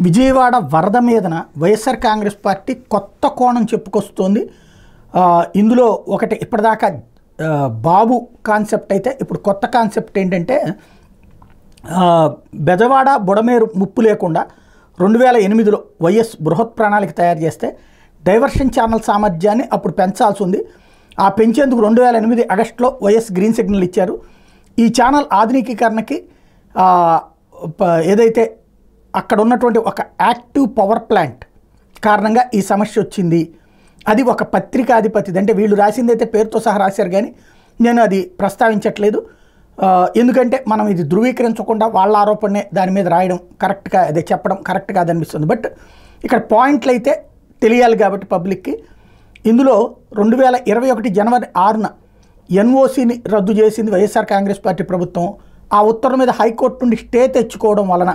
విజయవాడ వరద మీదన వైఎస్ఆర్ కాంగ్రెస్ పార్టీ కొత్త కోణం చెప్పుకొస్తోంది. ఇందులో ఒకటి ఇప్పటిదాకా బాబు కాన్సెప్ట్ అయితే ఇప్పుడు కొత్త కాన్సెప్ట్ ఏంటంటే బెజవాడ బుడమేరు ముప్పు లేకుండా 2008లో వైఎస్ బృహత్ ప్రణాళిక తయారు చేస్తే డైవర్షన్ ఛానల్ సామర్థ్యాన్ని అప్పుడు పెంచాల్సి ఉంది. ఆ పెంచేందుకు 2008 ఆగస్టులో వైఎస్ గ్రీన్ సిగ్నల్ ఇచ్చారు. ఈ ఛానల్ ఆధునికీకరణకి ఏదైతే అక్కడ ఉన్నటువంటి ఒక యాక్టివ్ పవర్ ప్లాంట్ కారణంగా ఈ సమస్య వచ్చింది. అది ఒక పత్రికాధిపతిది, అంటే వీళ్ళు రాసింది అయితే పేరుతో సహా రాశారు, కానీ నేను అది ప్రస్తావించట్లేదు. ఎందుకంటే మనం ఇది ధృవీకరించకుండా వాళ్ళ ఆరోపణనే దాని మీద రాయడం కరెక్ట్గా, అదే చెప్పడం కరెక్ట్ కాదనిపిస్తుంది. బట్ ఇక్కడ పాయింట్లు అయితే తెలియాలి కాబట్టి పబ్లిక్కి. ఇందులో 2021 జనవరి 6న ఎన్ఓసిని రద్దు చేసింది వైఎస్ఆర్ కాంగ్రెస్ పార్టీ ప్రభుత్వం. ఆ ఉత్తర్వు మీద హైకోర్టు నుండి స్టే తెచ్చుకోవడం వలన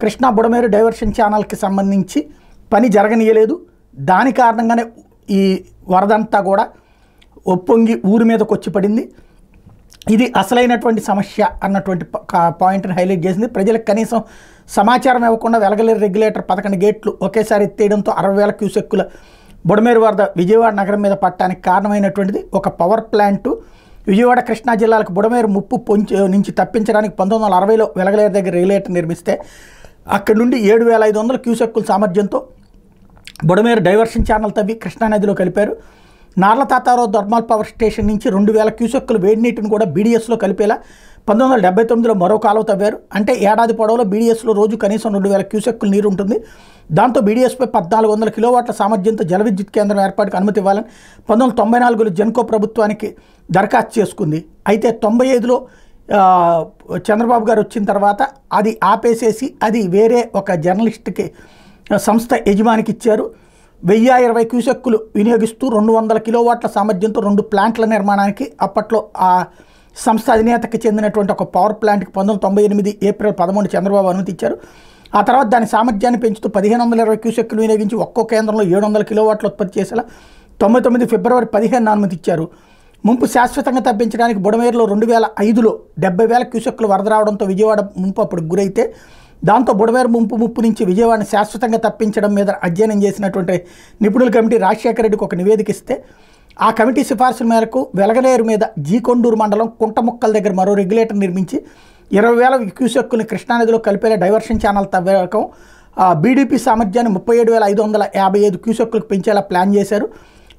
కృష్ణా బుడమేరు డైవర్షన్ ఛానల్కి సంబంధించి పని జరగనీయలేదు. దాని కారణంగానే ఈ వరదంతా కూడా ఒప్పొంగి ఊరి మీదకి వచ్చి పడింది. ఇది అసలైనటువంటి సమస్య అన్నటువంటి పాయింట్ని హైలైట్ చేసింది. ప్రజలకు కనీసం సమాచారం ఇవ్వకుండా వెలగలేరు రెగ్యులేటర్ 11 గేట్లు ఒకేసారి ఎత్తేయడంతో 60,000 క్యూసెక్కుల బుడమేరు వరద విజయవాడ నగరం మీద పట్టడానికి కారణమైనటువంటిది ఒక పవర్ ప్లాంటు. విజయవాడ కృష్ణా జిల్లాలకు బుడమేరు ముప్పు నుంచి తప్పించడానికి 1960లో వెలగలేరు దగ్గర రెగ్యులేటర్ నిర్మిస్తే అక్కడి నుండి 7,500 క్యూసెక్కుల సామర్థ్యంతో బుడమేరు డైవర్షన్ ఛానల్ తవ్వి కృష్ణానదిలో కలిపారు. Narla Tatarao thermal power station నుంచి 2,000 క్యూసెక్కుల వేడి నీటిని కూడా బీడీఎస్లో కలిపేలా 1979లో మరో కాలువ తవ్వారు. అంటే ఏడాది పొడవులో బీడీఎస్లో రోజు కనీసం 2,000 క్యూసెక్కుల నీరు ఉంటుంది. దాంతో బీడీఎస్పై 1,400 కిలోవాట్ల సామర్థ్యంతో జల విద్యుత్ కేంద్రం ఏర్పాటుకు అనుమతి ఇవ్వాలని 1994లో జెన్కో ప్రభుత్వానికి దరఖాస్తు చేసుకుంది. అయితే 95లో చంద్రబాబు గారు వచ్చిన తర్వాత అది ఆపేసేసి అది వేరే ఒక జర్నలిస్ట్కి సంస్థ యజమానికి ఇచ్చారు. 1020 క్యూసెక్కులు వినియోగిస్తూ 200 కిలోవాట్ల సామర్థ్యంతో 2 ప్లాంట్ల నిర్మాణానికి అప్పట్లో ఆ సంస్థ అధినేతకి చెందినటువంటి ఒక పవర్ ప్లాంట్కి 1998 ఏప్రిల్ 13 చంద్రబాబు అనుమతి ఇచ్చారు. ఆ తర్వాత దాని సామర్థ్యాన్ని పెంచుతూ 1,520 క్యూసెక్కులు వినియోగించి ఒక్కో కేంద్రంలో 700 కిలోవాట్లు ఉత్పత్తి చేసేలా 99 ఫిబ్రవరి 15 అనుమతి ఇచ్చారు. ముంపు శాశ్వతంగా తప్పించడానికి బుడమేరులో 2005లో 70,000 క్యూసెక్కులు వరద రావడంతో విజయవాడ ముంపు అప్పుడు గురైతే దాంతో బుడమేరు ముప్పు నుంచి విజయవాడని శాశ్వతంగా తప్పించడం మీద అధ్యయనం చేసినటువంటి నిపుణుల కమిటీ రాజశేఖర రెడ్డికి ఒక నివేదిక ఇస్తే ఆ కమిటీ సిఫార్సుల మేరకు వెలగలేరు మీద జీకొండూరు మండలం కుంటముక్కల దగ్గర మరో రెగ్యులేటర్ నిర్మించి 20,000 క్యూసెక్కుల్ని కృష్ణానదిలో కలిపేలా డైవర్షన్ ఛానల్ తవ్వకం బీడీపీ సామర్థ్యాన్ని 37,555 క్యూసెక్కులకు పెంచేలా ప్లాన్ చేశారు.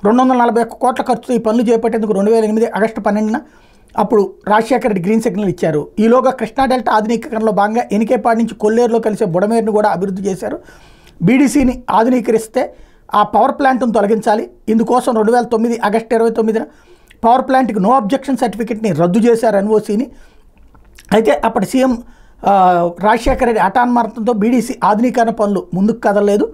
241 కోట్ల ఖర్చుతో ఈ పనులు చేపట్టేందుకు 2008 ఆగస్టు 12న అప్పుడు రాజశేఖర రెడ్డి గ్రీన్ సిగ్నల్ ఇచ్చారు. ఈలోగా కృష్ణా డెల్టా ఆధునీకరణలో భాగంగా ఎనికేపాడు నుంచి కొల్లేరులో కలిసే బుడమేరును కూడా అభివృద్ధి చేశారు. బీడీసీని ఆధునీకరిస్తే ఆ పవర్ ప్లాంట్ను తొలగించాలి. ఇందుకోసం 2009 ఆగస్టు 29న పవర్ ప్లాంట్కి నో అబ్జెక్షన్ సర్టిఫికెట్ని రద్దు చేశారు ఎన్ఓసిని. అయితే అప్పటి సీఎం రాజశేఖర రెడ్డి హఠాన్మార్గంతో బీడీసీ ఆధునీకరణ పనులు ముందుకు కదలలేదు.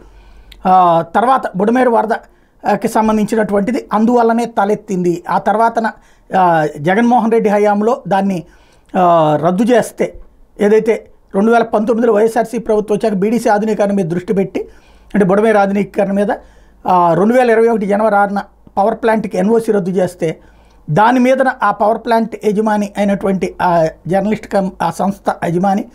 తర్వాత బుడమేరు వరదకి సంబంధించినటువంటిది అందువల్లనే తలెత్తింది. ఆ తర్వాతన జగన్మోహన్ రెడ్డి హయాంలో దాన్ని రద్దు చేస్తే ఏదైతే 2019లో వైఎస్ఆర్సీ ప్రభుత్వం వచ్చాక బీడీసీ ఆధునీకరణ మీద దృష్టి పెట్టి, అంటే బుడమేరు ఆధునీకరణ మీద 2021 జనవరి 6న పవర్ ప్లాంట్కి ఎన్ఓసి రద్దు చేస్తే దాని మీదన ఆ పవర్ ప్లాంట్ యజమాని అయినటువంటి ఆ జర్నలిస్ట్ ఆ సంస్థ యజమాని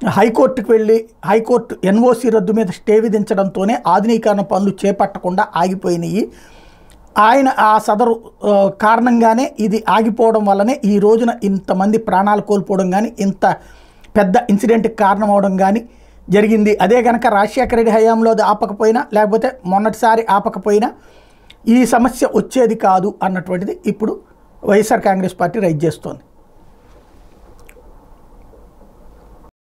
హైకోర్టుకు వెళ్ళి హైకోర్టు ఎన్ఓసి రద్దు మీద స్టే విధించడంతోనే ఆధునీకరణ పనులు చేపట్టకుండా ఆగిపోయినాయి. ఆయన ఆ సదరు కారణంగానే ఇది ఆగిపోవడం వల్లనే ఈ రోజున ఇంతమంది ప్రాణాలు కోల్పోవడం కానీ ఇంత పెద్ద ఇన్సిడెంట్కి కారణం అవడం కానీ జరిగింది. అదే కనుక రాజశేఖర రెడ్డి హయాంలో అది ఆపకపోయినా, లేకపోతే మొన్నటిసారి ఆపకపోయినా ఈ సమస్య వచ్చేది కాదు అన్నటువంటిది ఇప్పుడు వైఎస్ఆర్ కాంగ్రెస్ పార్టీ రైజ్ చేస్తోంది.